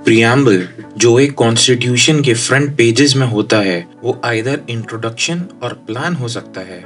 Preamble जो एक constitution के फ्रंट पेजेस में होता है वो आइदर इंट्रोडक्शन और प्लान हो सकता है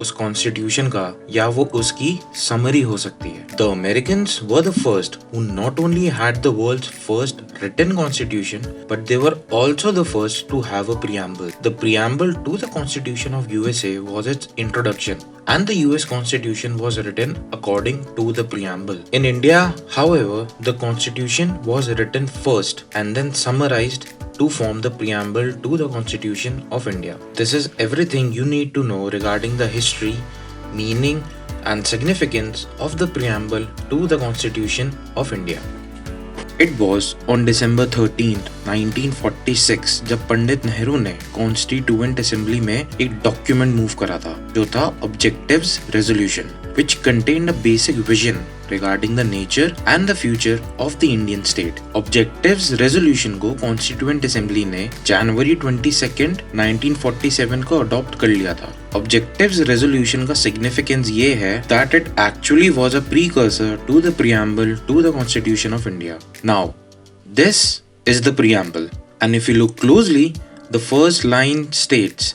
उस कॉन्स्टिट्यूशन का या वो उसकी समरी हो सकती है। The Americans were the first who not only had the world's first written constitution but they were also the first to have a preamble. The preamble to the Constitution of USA was its introduction and the US Constitution was written according to the preamble. In India, however, the Constitution was written first and then summarized to form the preamble to the Constitution of India. This is everything you need to know regarding the history, meaning and significance of the preamble to the Constitution of India. It was on December 13th, 1946 जब पंडित नेहरू ने constituent assembly में एक document move करा था जो था objectives resolution which contained a basic vision regarding the nature and the future of the Indian state. Objectives resolution को Constituent Assembly ने January 22nd, 1947 को अडॉप्ट कर लिया था। Objectives resolution का significance ये है that it actually was a precursor to the preamble to the Constitution of India. Now, this is the preamble and if you look closely, the first line states,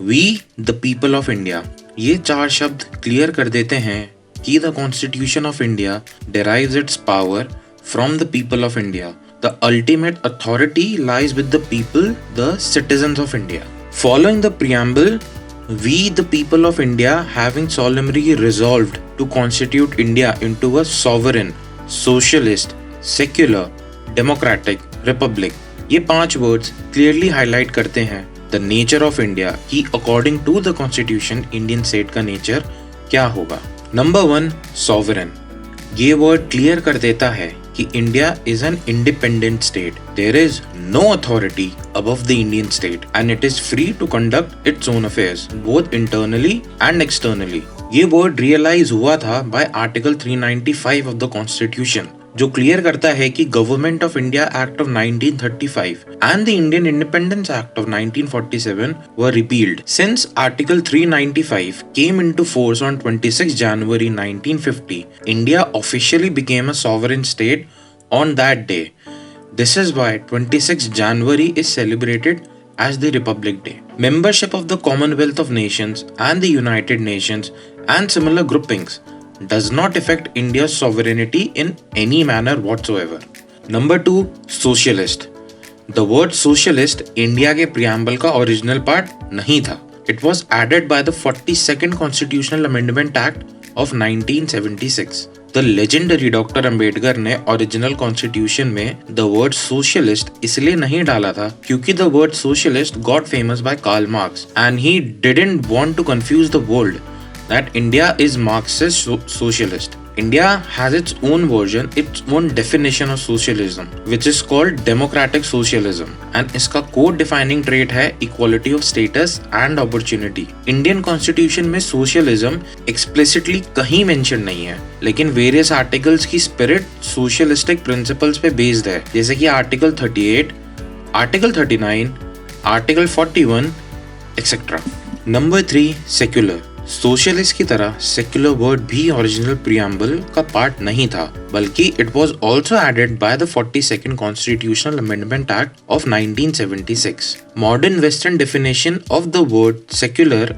"We, the people of India." ये चार शब्द clear कर देते हैं कि the constitution of India derives its power from the people of India. The ultimate authority lies with the people, the citizens of India. Following the preamble, we the people of India having solemnly resolved to constitute India into a sovereign, socialist, secular, democratic republic. ये 5 words clearly highlight करते हैं the nature of India कि according to the constitution Indian state का nature क्या होगा। Number 1 sovereign. ये word clear कर देता है कि India is an independent state. There is no authority above the Indian state and it is free to conduct its own affairs both internally and externally. ये word realize हुआ था by article 395 of the constitution जो clear करता है कि government of India act of 1935 and the Indian independence act of 1947 were repealed. Since article 395 came into force on 26 January 1950, India officially became a sovereign state on that day. This is why 26 January is celebrated as the Republic Day. Membership of the Commonwealth of Nations and the United Nations and similar groupings does not affect India's sovereignty in any manner whatsoever. Number 2, socialist. The word socialist India के preamble का original part नहीं था. It was added by the 42nd Constitutional Amendment Act of 1976. The legendary Dr. Ambedkar ने original constitution में the word socialist इसलिए नहीं डाला था क्योंकि the word socialist got famous by Karl Marx and he didn't want to confuse the world that India is Marxist socialist. India has its own version, its own definition of socialism, which is called democratic socialism. And इसका core defining trait है equality of status and opportunity. Indian Constitution में socialism explicitly कहीं mention नहीं है, लेकिन various articles की spirit socialistic principles पे based है, जैसे कि Article 38, Article 39, Article 41, etc. Number 3, secular. Socialist की तरह सेक्युलर वर्ड भी ओरिजिनल प्रियम्बल का पार्ट नहीं था, बल्कि it was also added by the 42nd constitutional amendment act of 1976. Modern western definition of the word secular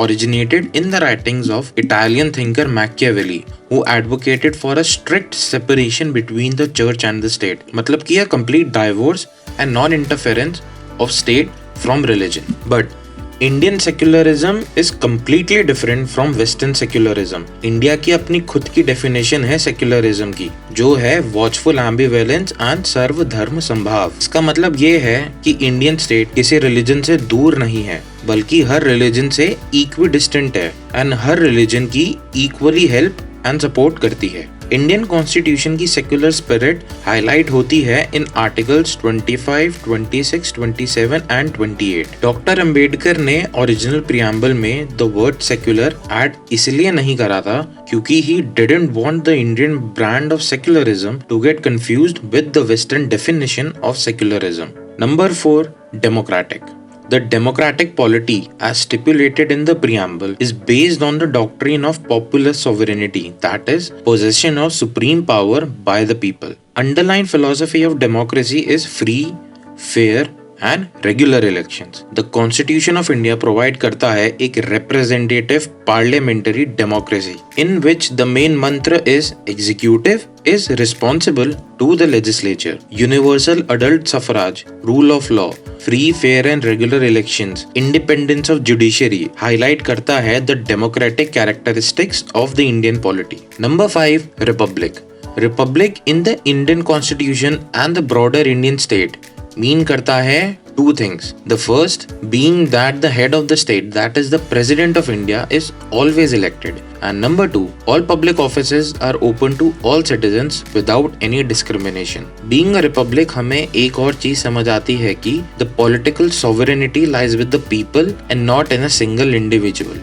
originated in the writings of Italian thinker Machiavelli, who advocated for a strict separation between the church and the state. मतलब कि a complete divorce and non-interference of state from religion. But Indian secularism is completely different from Western secularism. India की अपनी खुद की definition है secularism की, जो है वॉचफुल एम्बिवेलेंस एंड सर्वधर्म संभाव। इसका मतलब ये है कि इंडियन स्टेट किसी रिलीजन से दूर नहीं है, बल्कि हर रिलीजन से इक्वी डिस्टेंट है एंड हर रिलीजन की इक्वली हेल्प एंड सपोर्ट करती है। इंडियन कॉन्स्टिट्यूशन की सेक्युलर स्पिरिट हाईलाइट होती है in articles 25, 26, 27 and 28। Doctor Ambedkar ने ओरिजिनल प्रियम्बल में द वर्ड सेक्युलर ऐड इसलिए नहीं करा था क्योंकि he didn't want the Indian brand of secularism to get confused with the western definition of secularism. Number 4, democratic. The democratic polity, as stipulated in the preamble, is based on the doctrine of popular sovereignty, that is, possession of supreme power by the people. Underlying philosophy of democracy is free, fair and regular elections. The Constitution of India provide करता है एक representative parliamentary democracy in which the main mantra is executive is responsible to the legislature. Universal adult suffrage, rule of law, free, fair and regular elections, independence of judiciary highlight करता है the democratic characteristics of the Indian polity. Number 5, Republic. Republic in the Indian Constitution and the broader Indian state mean करता है two things. The first being that the head of the state, that is the President of India, is always elected. And number 2, all public offices are open to all citizens without any discrimination. Being a republic हमें एक और चीज समझ आती है कि the political sovereignty lies with the people and not in a single individual.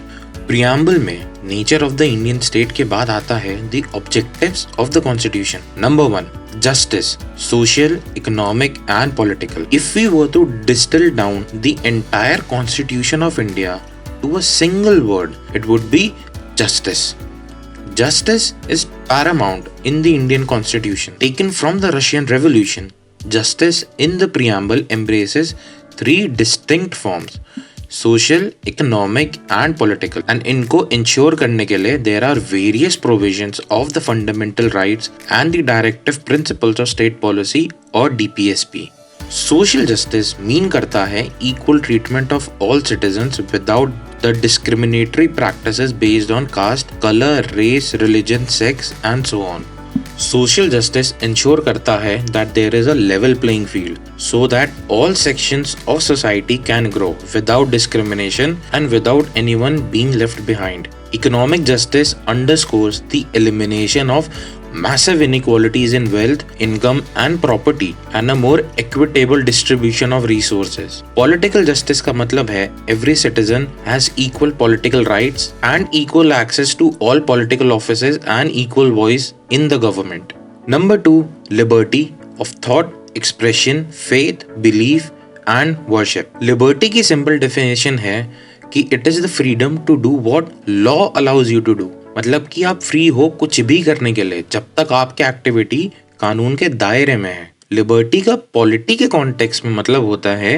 Preamble में nature of the Indian state के बाद आता है the objectives of the constitution. Number 1, justice, social, economic and political. If we were to distill down the entire constitution of India to a single word, it would be justice. Justice is paramount in the Indian constitution. Taken from the Russian Revolution, justice in the preamble embraces 3 distinct forms: social, economic and political. And इनको ensure करने के लिए there are various provisions of the fundamental rights and the directive principles of state policy or DPSP. Social justice mean करता है equal treatment of all citizens without the discriminatory practices based on caste, color, race, religion, sex and so on. Social justice ensure करता है that there is a level playing field so that all sections of society can grow without discrimination and without anyone being left behind. Economic justice underscores the elimination of massive inequalities in wealth, income and property and a more equitable distribution of resources. Political justice का मतलब है every citizen has equal political rights and equal access to all political offices and equal voice in the government. Number 2, liberty of thought, expression, faith, belief and worship. Liberty की simple definition है कि it is the freedom to do what law allows you to do. मतलब कि आप free हो कुछ भी करने के लिए जब तक आपकी एक्टिविटी कानून के दायरे में है. लिबर्टी का पॉलिटी के कॉन्टेक्स्ट में मतलब होता है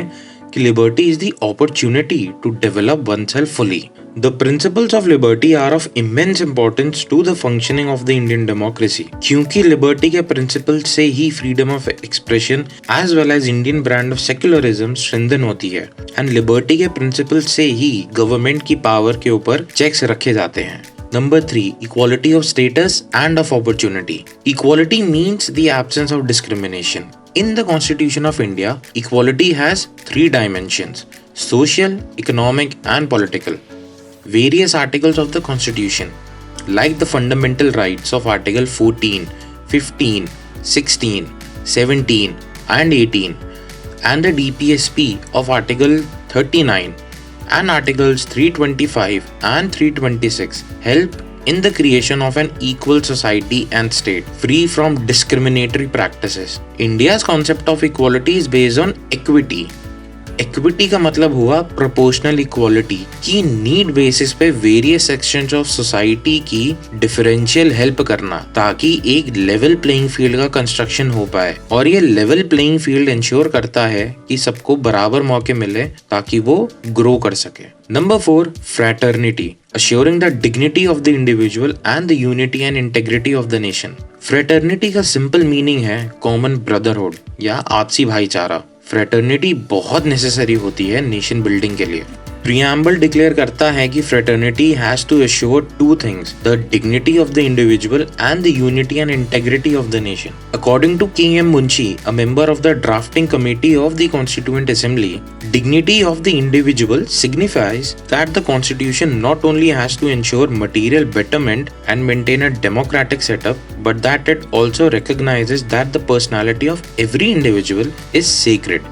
कि liberty is the opportunity to develop oneself fully. The principles of liberty are of immense importance to the functioning of the Indian democracy. क्योंकि liberty के principles से ही freedom of expression as well as Indian brand of secularism strengthen होती है. And liberty के principles से ही government की power के ऊपर checks रखे जाते हैं. Number 3, equality of status and of opportunity. Equality means the absence of discrimination. In the Constitution of India, equality has 3 dimensions: social, economic and political. Various articles of the Constitution, like the fundamental rights of Article 14, 15, 16, 17 and 18 and the DPSP of Article 39 and Articles 325 and 326 help in the creation of an equal society and state free from discriminatory practices. India's concept of equality is based on equity. Equity का मतलब हुआ proportional equality की need basis पे various sections of society की differential help करना ताकि एक level playing field का कंस्ट्रक्शन हो पाए. और ये लेवल प्लेइंग फील्ड इंश्योर करता है कि सबको बराबर मौके मिले ताकि वो ग्रो कर सके. Number 4, fraternity, assuring the dignity of the individual and the unity and integrity of the nation. Fraternity का सिंपल मीनिंग है कॉमन ब्रदरहुड या आपसी भाईचारा. फ्रेटर्निटी बहुत नेसेसरी होती है नेशन बिल्डिंग के लिए. प्रीएम्बल डिक्लेयर करता है कि fraternity has to assure 2 things: the dignity of the individual and the unity and integrity of the nation. According to K M. Munshi, a member of the drafting committee of the constituent assembly, dignity of the individual signifies that the constitution not only has to ensure material betterment and maintain a democratic setup, but that it also recognizes that the personality of every individual is sacred.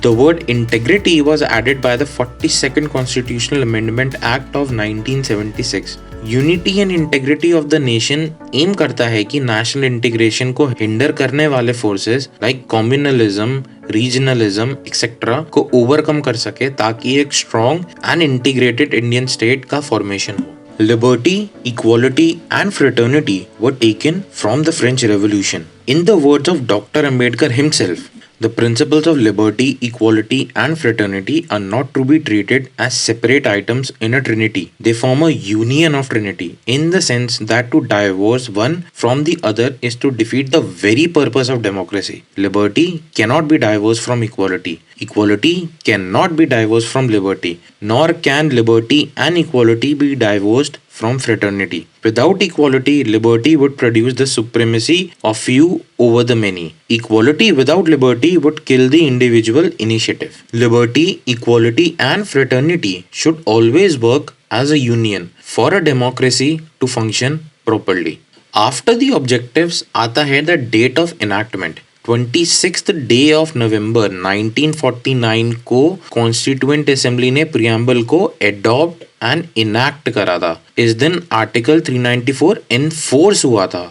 The word integrity was added by the 42nd Constitutional Amendment Act of 1976. Unity and integrity of the nation aim करता है कि national integration को hinder करने वाले forces like communalism, regionalism etcetera को overcome कर सके ताकि एक strong and integrated Indian state का फॉर्मेशन हो। Liberty, equality and fraternity were taken from the French Revolution. In the words of Dr. Ambedkar himself, the principles of liberty, equality and fraternity are not to be treated as separate items in a trinity. They form a union of trinity in the sense that to divorce one from the other is to defeat the very purpose of democracy. Liberty cannot be divorced from equality. Equality cannot be divorced from liberty, nor can liberty and equality be divorced from fraternity. Without equality, liberty would produce the supremacy of few over the many. Equality without liberty would kill the individual initiative. Liberty, equality and fraternity should always work as a union for a democracy to function properly. After the objectives आता है the date of enactment. 26th day of November 1949 को constituent assembly ने preamble को adopt and enact करा था। इस दिन article 394 enforce हुआ था,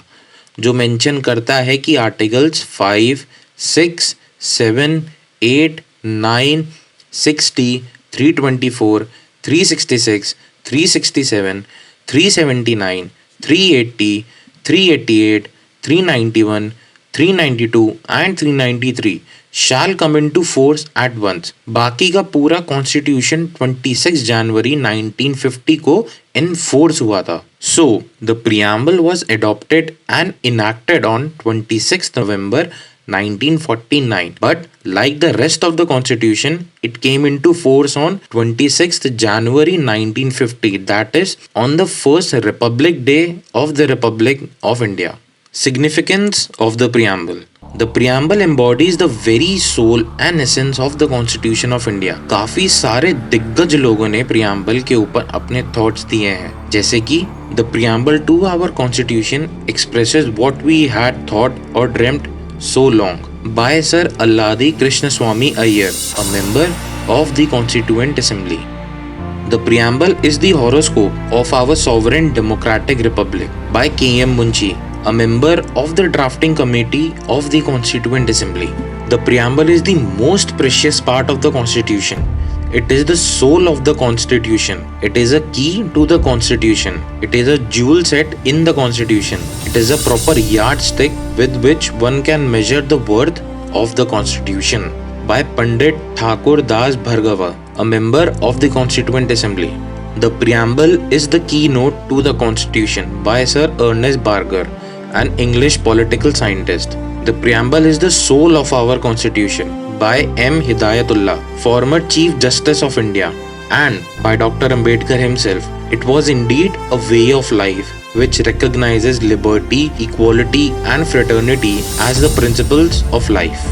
जो मेंशन करता है कि articles 5, 6, 7, 8, 9, 60, 324, 366, 367, 379, 380, 388, 391, 392 and 393 shall come into force at once. बाकी का पूरा कॉन्स्टिट्यूशन 26 जनवरी 1950 को इनफोर्स हुआ था। So, the preamble was adopted and enacted on 26 November 1949. But like the rest of the constitution, it came into force on 26th January 1950. That is on the first Republic Day of the Republic of India. Significance of the preamble. The preamble embodies the very soul and essence of the Constitution of India. काफी सारे दिग्गज लोगों ने preamble के ऊपर अपने thoughts दिए हैं, जैसे कि the preamble to our Constitution expresses what we had thought or dreamt so long by Sir Alladi Krishnaswamy Iyer, a member of the Constituent Assembly. The preamble is the horoscope of our sovereign democratic republic by K.M. Munshi, a member of the drafting committee of the Constituent Assembly. The preamble is the most precious part of the Constitution. It is the soul of the Constitution. It is a key to the Constitution. It is a jewel set in the Constitution. It is a proper yardstick with which one can measure the worth of the Constitution. By Pandit Thakur Das Bhargava, a member of the Constituent Assembly. The preamble is the keynote to the Constitution by Sir Ernest Barker, an English political scientist. The preamble is the soul of our Constitution by M. Hidayatullah, former Chief Justice of India, and by Dr. Ambedkar himself. It was indeed a way of life which recognizes liberty, equality and fraternity as the principles of life.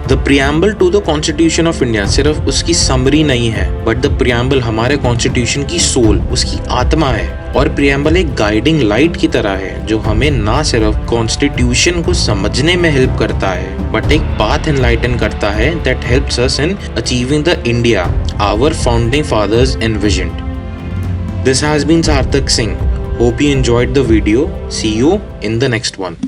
The preamble to the Constitution of India सिर्फ उसकी summary नहीं है, but the preamble हमारे constitution की soul, उसकी आत्मा है। और preamble एक गाइडिंग लाइट की तरह है जो हमें ना सिर्फ कॉन्स्टिट्यूशन को समझने में हेल्प करता है, बट एक पाथ एनलाइटन करता है that helps us in achieving the India our founding fathers envisioned. This has been Sarthak Singh. Hope you enjoyed the video. See you in the next one.